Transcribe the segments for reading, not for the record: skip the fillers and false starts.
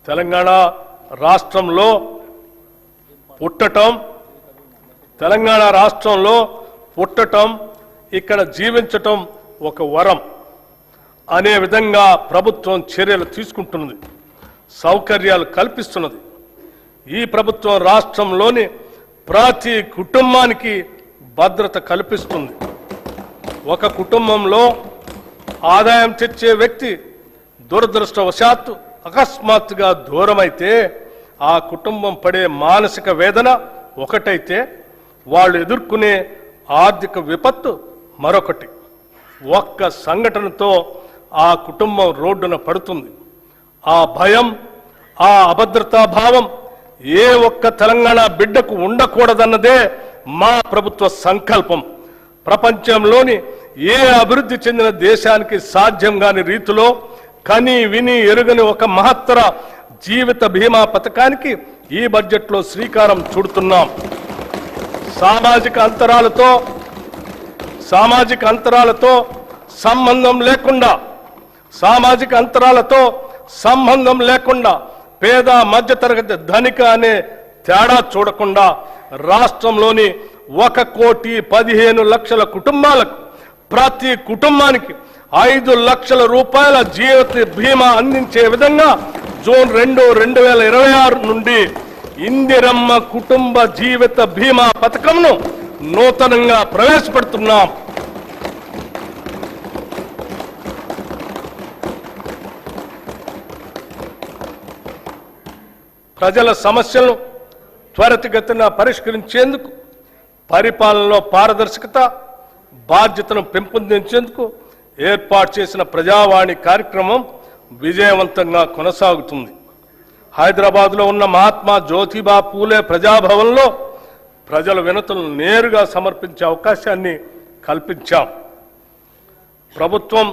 తెలంగాణ రాష్ట్రంలో పుట్టటం ఇక్కడ జీవించటం ఒక వరం అనే విధంగా ప్రభుత్వం చర్యలు తీసుకుంటున్నది, సౌకర్యాలు కల్పిస్తున్నది. ఈ ప్రభుత్వం రాష్ట్రంలోని ప్రతి కుటుంబానికి భద్రత కల్పిస్తుంది. ఒక కుటుంబంలో ఆదాయం తెచ్చే వ్యక్తి దురదృష్టవశాత్తు అకస్మాత్తుగా దూరమైతే ఆ కుటుంబం పడే మానసిక వేదన ఒకటైతే వాళ్ళు ఎదుర్కొనే ఆర్థిక విపత్తు మరొకటి. ఒక్క సంఘటనతో ఆ కుటుంబం రోడ్డున పడుతుంది. ఆ భయం, ఆ అభద్రతా భావం ఏ ఒక్క తెలంగాణ బిడ్డకు ఉండకూడదన్నదే మా ప్రభుత్వ సంకల్పం. ప్రపంచంలోని ఏ అభివృద్ధి చెందిన దేశానికి సాధ్యం కాని రీతిలో కని విని ఎరుగని ఒక మహత్తర జీవిత బీమా పథకానికి ఈ బడ్జెట్లో శ్రీకారం చుడుతున్నాం. సామాజిక అంతరాలతో సంబంధం లేకుండా పేద మధ్యతరగతి ధనిక అనే తేడా చూడకుండా రాష్ట్రంలోని 1,15,00,000 కుటుంబాలకు ప్రతి కుటుంబానికి 5 లక్షల రూపాయల జీవిత బీమా అందించే విధంగా జూన్ 2, 2026 నుండి ఇందిరమ్మ కుటుంబ జీవిత బీమా పథకంను నూతనంగా ప్రవేశపెడుతున్నాం. ప్రజల సమస్యలను త్వరితగతిన పరిష్కరించేందుకు, పరిపాలనలో పారదర్శకత, బాధ్యతను పెంపొందించేందుకు ఏర్పాటు చేసిన ప్రజావాణి కార్యక్రమం విజయవంతంగా కొనసాగుతుంది. హైదరాబాద్లో ఉన్న మహాత్మా జ్యోతిబా పూలే ప్రజాభవన్లో ప్రజల వినతులను నేరుగా సమర్పించే అవకాశాన్ని కల్పించాం. ప్రభుత్వం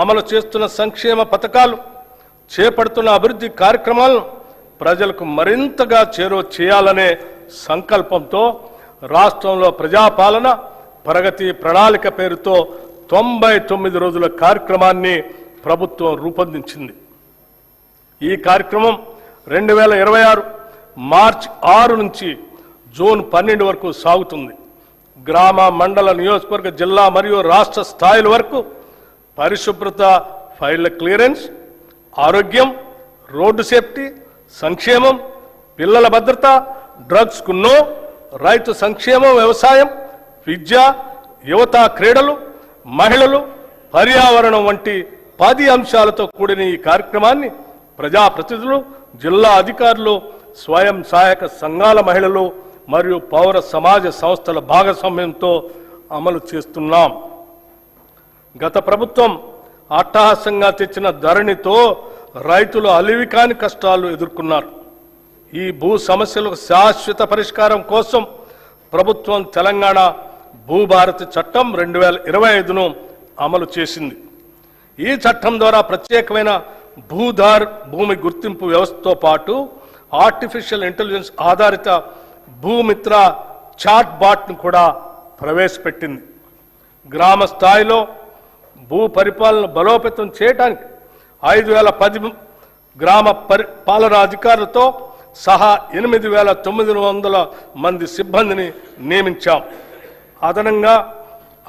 అమలు చేస్తున్న సంక్షేమ పథకాలు, చేపడుతున్న అభివృద్ధి కార్యక్రమాలను ప్రజలకు మరింతగా చేరువ చేయాలనే సంకల్పంతో రాష్ట్రంలో ప్రజాపాలన ప్రగతి ప్రణాళిక పేరుతో 99 రోజుల కార్యక్రమాన్ని ప్రభుత్వం రూపొందించింది. ఈ కార్యక్రమం 2026 మార్చి 6 నుంచి జూన్ 12 వరకు సాగుతుంది. గ్రామ, మండల, నియోజకవర్గ, జిల్లా మరియు రాష్ట్ర స్థాయిల వరకు పరిశుభ్రత, ఫైళ్ల క్లియరెన్స్, ఆరోగ్యం, రోడ్డు సేఫ్టీ, సంక్షేమం, పిల్లల భద్రత, డ్రగ్స్ కు నో, రైతు సంక్షేమం, వ్యవసాయం, విద్య, యువత, క్రీడలు, మహిళలు, పర్యావరణం వంటి 10 అంశాలతో కూడిన ఈ కార్యక్రమాన్ని ప్రజాప్రతినిధులు, జిల్లా అధికారులు, స్వయం సహాయక సంఘాల మహిళలు మరియు పౌర సమాజ సంస్థల భాగస్వామ్యంతో అమలు చేస్తున్నాం. గత ప్రభుత్వం అట్టహాసంగా తెచ్చిన ధరణితో రైతులు అలివికాని కష్టాలు ఎదుర్కొన్నారు. ఈ భూ సమస్యలకు శాశ్వత పరిష్కారం కోసం ప్రభుత్వం తెలంగాణ భూభారతి చట్టం 2025ను అమలు చేసింది. ఈ చట్టం ద్వారా ప్రత్యేకమైన భూమి గుర్తింపు వ్యవస్థతో పాటు ఆర్టిఫిషియల్ ఇంటెలిజెన్స్ ఆధారిత భూమిత్ర చాట్ బాట్ను కూడా ప్రవేశపెట్టింది. గ్రామ స్థాయిలో భూ పరిపాలన బలోపేతం చేయడానికి 5,010 గ్రామ పాలనా అధికారులతో సహా 8,900 మంది సిబ్బందిని నియమించాం. అదనంగా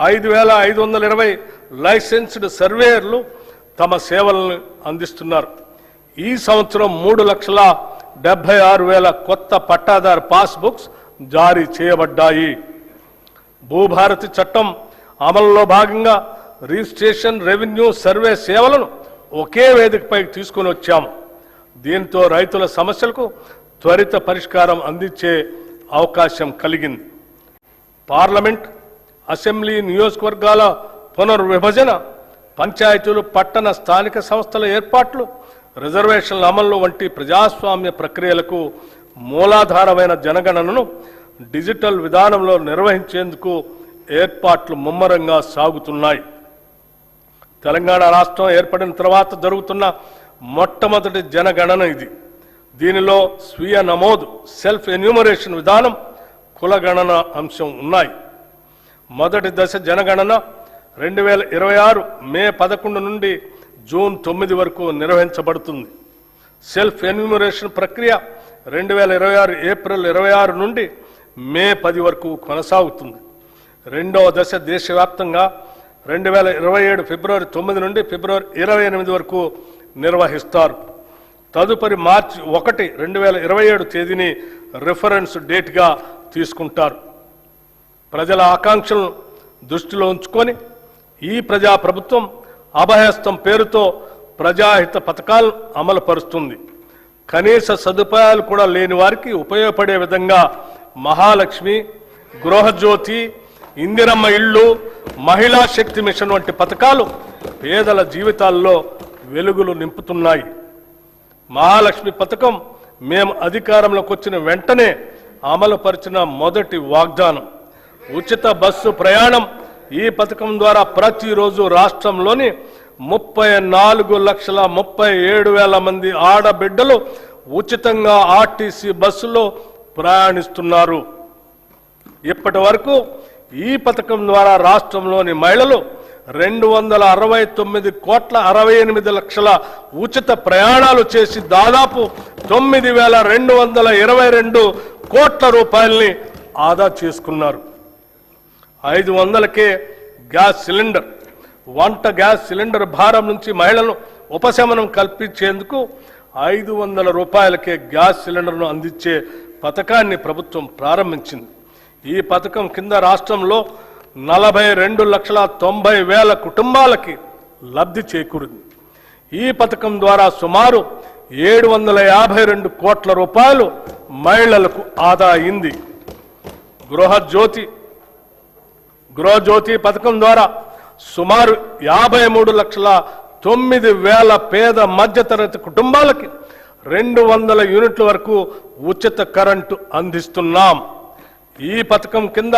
5,520 లైసెన్స్డ్ సర్వేయర్లు తమ సేవలను అందిస్తున్నారు. ఈ సంవత్సరం 3,76,000 కొత్త పట్టాదారు పాస్బుక్స్ జారీ చేయబడ్డాయి. భూభారతి చట్టం అమలులో భాగంగా రిజిస్ట్రేషన్, రెవెన్యూ, సర్వే సేవలను ఒకే వేదికపై తీసుకుని వచ్చాము. దీంతో రైతుల సమస్యలకు త్వరిత పరిష్కారం అందించే అవకాశం కలిగింది. పార్లమెంట్, అసెంబ్లీ, నియోజకవర్గాల పునర్విభజన, పంచాయతీలు, పట్టణ స్థానిక సంస్థల ఏర్పాట్లు, రిజర్వేషన్ల అమలు వంటి ప్రజాస్వామ్య ప్రక్రియలకు మూలాధారమైన జనగణనను డిజిటల్ విధానంలో నిర్వహించేందుకు ఏర్పాట్లు ముమ్మరంగా సాగుతున్నాయి. తెలంగాణ రాష్ట్రం ఏర్పడిన తర్వాత జరుగుతున్న మొట్టమొదటి జనగణన ఇది. దీనిలో స్వీయ నమోదు, సెల్ఫ్ ఎన్యూమరేషన్ విధానం, కులగణన అంశం ఉన్నాయి. మొదటి దశ జనగణన 2026 మే 11 నుండి జూన్ 9 వరకు నిర్వహించబడుతుంది. సెల్ఫ్ ఎన్యూమరేషన్ ప్రక్రియ 2026 ఏప్రిల్ 26 నుండి మే 10 వరకు కొనసాగుతుంది. రెండవ దశ దేశవ్యాప్తంగా 2027 ఫిబ్రవరి 9 నుండి ఫిబ్రవరి 28 వరకు నిర్వహిస్తారు. తదుపరి మార్చి 1, 2027 తేదీని రిఫరెన్స్ డేట్గా తీసుకుంటారు. ప్రజల ఆకాంక్షలను దృష్టిలో ఉంచుకొని ఈ ప్రజాప్రభుత్వం అభయహస్తం పేరుతో ప్రజాహిత పథకాలను అమలు పరుస్తుంది. కనీస సదుపాయాలు కూడా లేని వారికి ఉపయోగపడే విధంగా మహాలక్ష్మి, గృహజ్యోతి, ఇందిరమ్మ ఇళ్ళు, మహిళా శక్తి మిషన్ వంటి పథకాలు పేదల జీవితాల్లో వెలుగులు నింపుతున్నాయి. మహాలక్ష్మి పథకం మేము అధికారంలోకి వచ్చిన వెంటనే అమలు పరిచిన మొదటి వాగ్దానం. ఉచిత బస్సు ప్రయాణం. ఈ పథకం ద్వారా ప్రతిరోజు రాష్ట్రంలోని 34,37,000 మంది ఆడబిడ్డలు ఉచితంగా ఆర్టీసీ బస్సులో ప్రయాణిస్తున్నారు. ఇప్పటి వరకు ఈ పథకం ద్వారా రాష్ట్రంలోని మహిళలు 269,68,00,000 ఉచిత ప్రయాణాలు చేసి దాదాపు 9,222 కోట్ల రూపాయల్ని ఆదా చేసుకున్నారు. 500కే గ్యాస్ సిలిండర్. వంట గ్యాస్ సిలిండర్ భారం నుంచి మహిళలను ఉపశమనం కల్పించేందుకు 500 రూపాయలకే గ్యాస్ సిలిండర్ను అందించే పథకాన్ని ప్రభుత్వం ప్రారంభించింది. ఈ పథకం కింద రాష్ట్రంలో 42,90,000 కుటుంబాలకి లబ్ధి చేకూరింది. ఈ పథకం ద్వారా సుమారు 752 కోట్ల రూపాయలు మహిళలకు ఆదా అయింది. గృహజ్యోతి పథకం ద్వారా సుమారు 53,09,000 పేద మధ్యతరగతి కుటుంబాలకి 200 యూనిట్ల వరకు ఉచిత కరెంటు అందిస్తున్నాం. ఈ పథకం కింద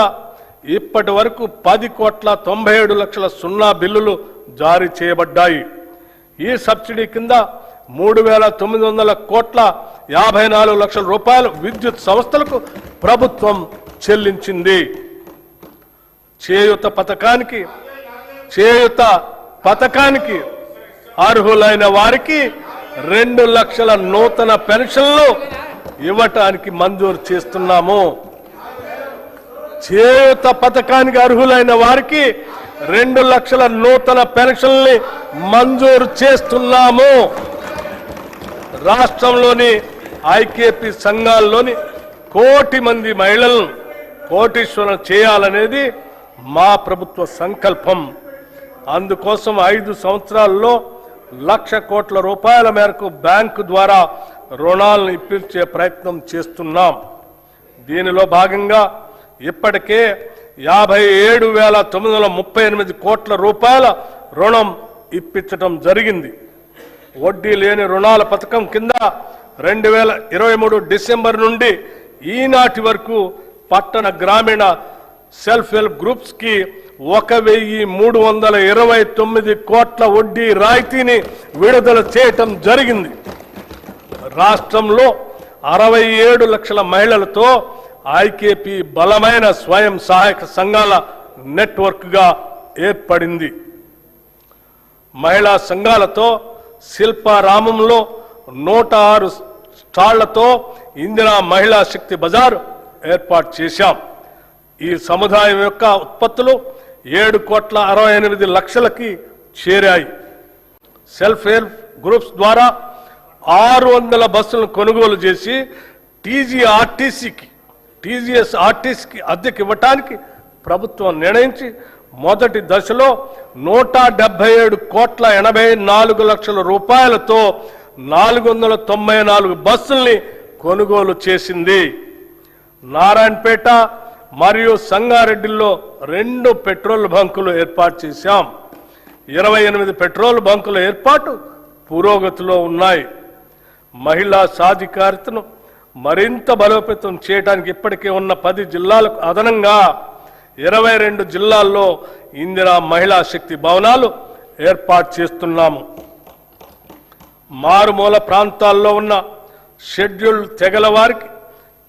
ఇప్పటి వరకు 10,97,00,000 సున్నా బిల్లులు జారీ చేయబడ్డాయి. ఈ సబ్సిడీ కింద 3,900,54,00,000 రూపాయలు విద్యుత్ సంస్థలకు ప్రభుత్వం చెల్లించింది. చేయూత పథకానికి అర్హులైన వారికి 2 లక్షల నూతన పెన్షన్లు ఇవ్వటానికి మంజూరు చేస్తున్నాము. చేయూత పథకానికి అర్హులైన వారికి 2 లక్షల నూతన పెన్షన్లు మంజూరు చేస్తున్నాము. రాష్ట్రంలోని ఐకేపీ సంఘాల్లోని 1 కోటి మంది మహిళలను కోటీశ్వరం చేయాలనేది మా ప్రభుత్వ సంకల్పం. అందుకోసం 5 సంవత్సరాల్లో 1,00,000 కోట్ల రూపాయల మేరకు బ్యాంకు ద్వారా రుణాలను ఇప్పించే ప్రయత్నం చేస్తున్నాం. దీనిలో భాగంగా ఇప్పటికే 57,938 కోట్ల రూపాయల రుణం ఇప్పించడం జరిగింది. వడ్డీ లేని రుణాల పథకం కింద 2023 డిసెంబర్ నుండి ఈనాటి వరకు పట్టణ గ్రామీణ సెల్ఫ్ హెల్ప్ గ్రూప్స్ కి 1,329 కోట్ల వడ్డీ రాయితీని విడుదల చేయటం జరిగింది. రాష్ట్రంలో 67 లక్షల మహిళలతో ఐకేపీ బలమైన స్వయం సహాయక సంఘాల నెట్వర్క్ గా ఏర్పడింది. మహిళా సంఘాలతో శిల్పారామంలో 106 స్టాళ్లతో ఇందిరా మహిళా శక్తి బజార్ ఏర్పాటు చేశాం. ఈ సముదాయం యొక్క ఉత్పత్తులు 7,68,00,000కి చేరాయి. సెల్ఫ్ హెల్ప్ గ్రూప్స్ ద్వారా 600 బస్సులను కొనుగోలు చేసి టీజీఎస్ ఆర్టీసీకి అద్దెకి ఇవ్వటానికి ప్రభుత్వం నిర్ణయించి మొదటి దశలో 177,84,00,000 రూపాయలతో 494 బస్సుల్ని కొనుగోలు చేసింది. నారాయణపేట మరియు సంగారెడ్డిలో 2 పెట్రోల్ బంకులు ఏర్పాటు చేశాం. 28 పెట్రోల్ బంకుల ఏర్పాటు పురోగతిలో ఉన్నాయి. మహిళా సాధికారితను మరింత బలోపేతం చేయడానికి ఇప్పటికే ఉన్న 10 జిల్లాలకు అదనంగా 22 జిల్లాల్లో ఇందిరా మహిళా శక్తి భవనాలు ఏర్పాటు చేస్తున్నాము. మారుమూల ప్రాంతాల్లో ఉన్న షెడ్యూల్ తెగల వారికి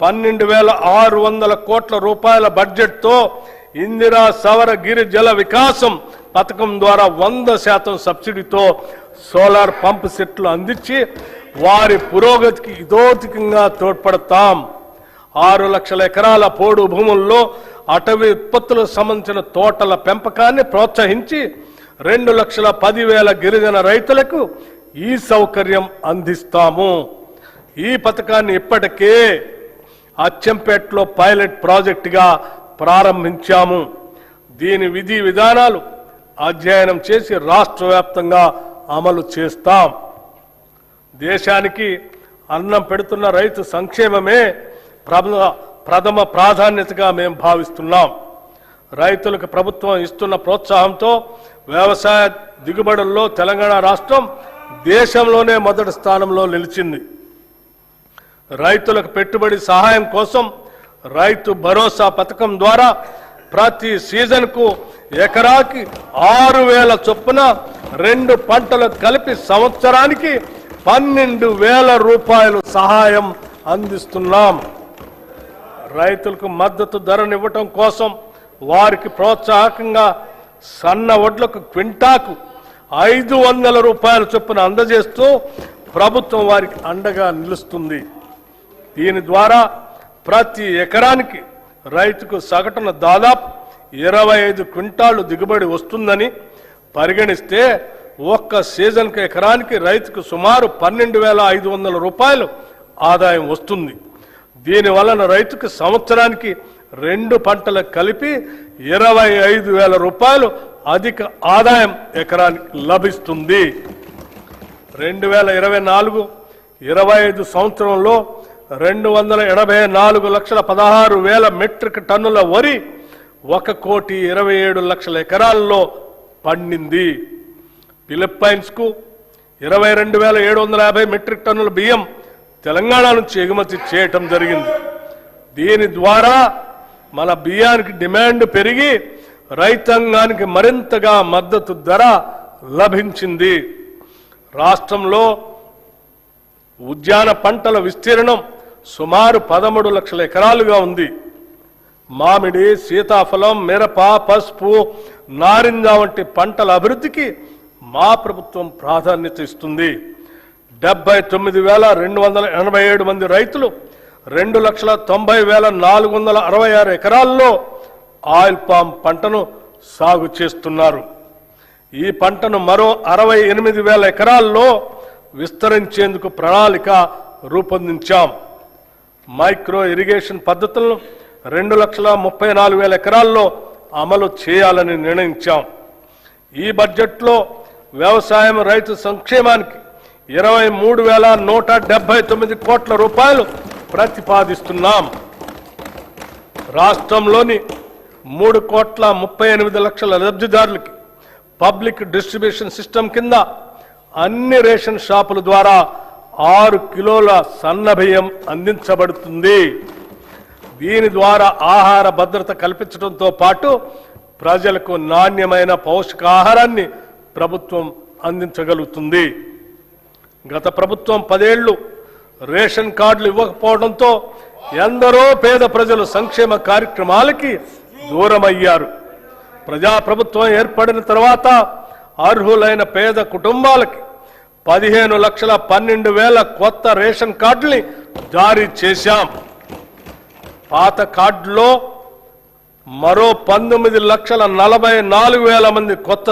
12,600 కోట్ల రూపాయల బడ్జెట్తో ఇందిరా సవర గిరి జల వికాసం పథకం ద్వారా 100% సబ్సిడీతో సోలార్ పంప్ సెట్లు అందించి వారి పురోగతికి ఇదోతికంగా తోడ్పడతాం. 6 లక్షల ఎకరాల పోడు భూముల్లో అటవీ ఉత్పత్తులకు సంబంధించిన తోటల పెంపకాన్ని ప్రోత్సహించి 2,10,000 గిరిజన రైతులకు ఈ సౌకర్యం అందిస్తాము. ఈ పథకాన్ని ఇప్పటికే అచ్చంపేటలో పైలట్ ప్రాజెక్టుగా ప్రారంభించాము. దీని విధి విధానాలు అధ్యయనం చేసి రాష్ట్ర వ్యాప్తంగా అమలు చేస్తాం. దేశానికి అన్నం పెడుతున్న రైతు సంక్షేమమే ప్రథమ ప్రాధాన్యతగా మేము భావిస్తున్నాం. రైతులకు ప్రభుత్వం ఇస్తున్న ప్రోత్సాహంతో వ్యవసాయ దిగుబడుల్లో తెలంగాణ రాష్ట్రం దేశంలోనే మొదటి స్థానంలో నిలిచింది. రైతులకు పెట్టుబడి సహాయం కోసం రైతు భరోసా పథకం ద్వారా ప్రతి సీజన్కు ఎకరాకి 6,000 చొప్పున 2 పంటలు కలిపి సంవత్సరానికి 12,000 రూపాయలు సహాయం అందిస్తున్నాం. రైతులకు మద్దతు ధరనివ్వటం కోసం వారికి ప్రోత్సాహకంగా సన్న వడ్లకు క్వింటాకు 500 రూపాయల చొప్పున అందజేస్తూ ప్రభుత్వం వారికి అండగా నిలుస్తుంది. దీని ద్వారా ప్రతి ఎకరానికి రైతుకు సగటున దాదాపు 25 క్వింటాళ్లు దిగుబడి వస్తుందని పరిగణిస్తే ఒక్క సీజన్కు ఎకరానికి రైతుకు సుమారు 12,500 రూపాయలు ఆదాయం వస్తుంది. దీనివలన రైతుకు సంవత్సరానికి 2 పంటలు కలిపి 25,000 రూపాయలు అధిక ఆదాయం ఎకరానికి లభిస్తుంది. 2024-25 సంవత్సరంలో 284,16,000 మెట్రిక్ టన్నుల వరి 1,27,00,000 ఎకరాల్లో పండింది. ఫిలిప్పైన్స్ కు 22,750 మెట్రిక్ టన్నుల బియ్యం తెలంగాణ నుంచి ఎగుమతి చేయటం జరిగింది. దీని ద్వారా మన బియ్యానికి డిమాండ్ పెరిగి రైతాంగానికి మరింతగా మద్దతు ధర లభించింది. రాష్ట్రంలో ఉద్యాన పంటల విస్తీర్ణం సుమారు 13 లక్షల ఎకరాలుగా ఉంది. మామిడి, సీతాఫలం, మిరప, పసుపు, నారింజ వంటి పంటల అభివృద్ధికి మా ప్రభుత్వం ప్రాధాన్యత ఇస్తుంది. 79,287 మంది రైతులు 2,90,466 ఎకరాల్లో ఆయిల్ పామ్ పంటను సాగు చేస్తున్నారు. ఈ పంటను మరో 68,000 ఎకరాల్లో విస్తరించేందుకు ప్రణాళిక రూపొందించాం. మైక్రో ఇరిగేషన్ పద్ధతులను 2,34,000 ఎకరాల్లో అమలు చేయాలని నిర్ణయించాం. ఈ బడ్జెట్లో వ్యవసాయం రైతు సంక్షేమానికి 23,179 కోట్ల రూపాయలు ప్రతిపాదిస్తున్నాం. రాష్ట్రంలోని 3,38,00,000 లబ్ధిదారులకి పబ్లిక్ డిస్ట్రిబ్యూషన్ సిస్టమ్ కింద అన్ని రేషన్ షాపుల ద్వారా 6 కిలోల సన్న బియ్యం అందించబడుతుంది. దీని ద్వారా ఆహార భద్రత కల్పించడంతో పాటు ప్రజలకు నాణ్యమైన పౌష్టికాహారాన్ని ప్రభుత్వం అందించగలుగుతుంది. గత ప్రభుత్వం 10 ఏళ్లు రేషన్ కార్డులు ఇవ్వకపోవడంతో ఎందరో పేద ప్రజలు సంక్షేమ కార్యక్రమాలకి దూరమయ్యారు. ప్రజాప్రభుత్వం ఏర్పడిన తర్వాత అర్హులైన పేద కుటుంబాలకి 15,12,000 కొత్త రేషన్ కార్డుల్ని జారీ చేశాం. పాత కార్డులో మరో 19,44,000 మంది కొత్త